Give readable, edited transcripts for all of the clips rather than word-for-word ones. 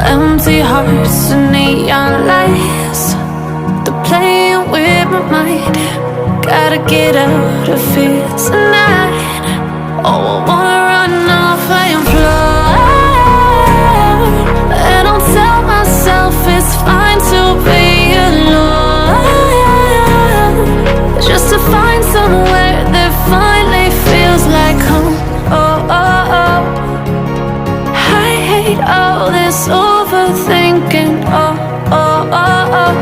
Empty hearts and neon lights, they're playing with my mind. Gotta get out of here tonight. Oh, I wanna run off and fly, and I'll tell myself it's fine to be alone, just to find somewhere that finally feels like home. Oh, oh, oh. I hate all this overthinking. Oh, oh, oh, oh.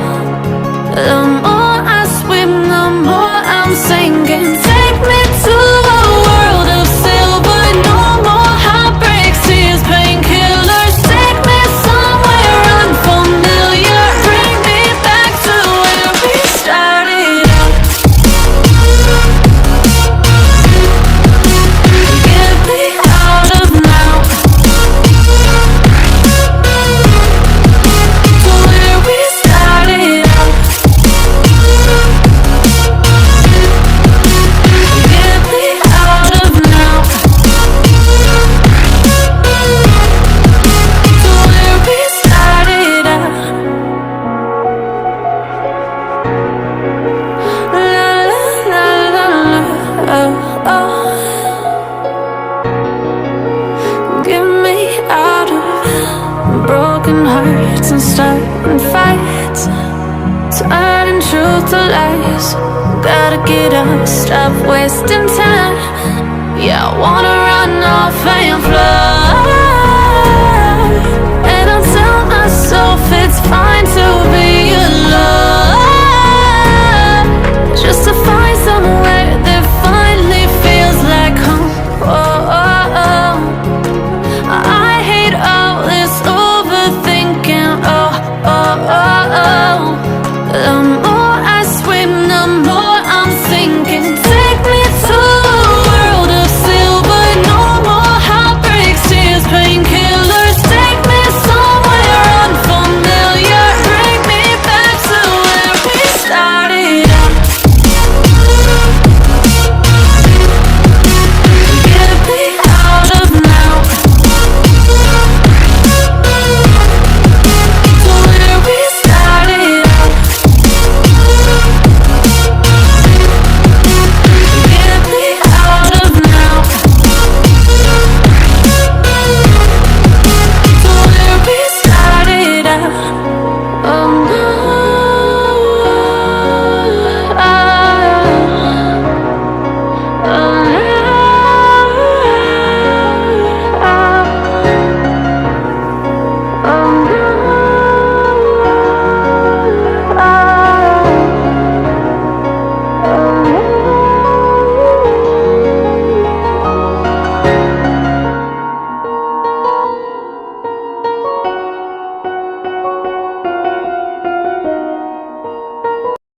The more I swim, the more I'm sinking. Take me to a world of silver. No more heartbreaks, tears, painkillers. Take me somewhere unfamiliar. Bring me back to where we started out. Get me out of now, to where we started out. Get me out of now, to where we started out. La la la la la, oh, oh. Get me out of broken hearts and starting fights, turning truth to lies. Gotta get up, stop wasting time. Yeah, I wanna run off and fly, and I'll tell myself it's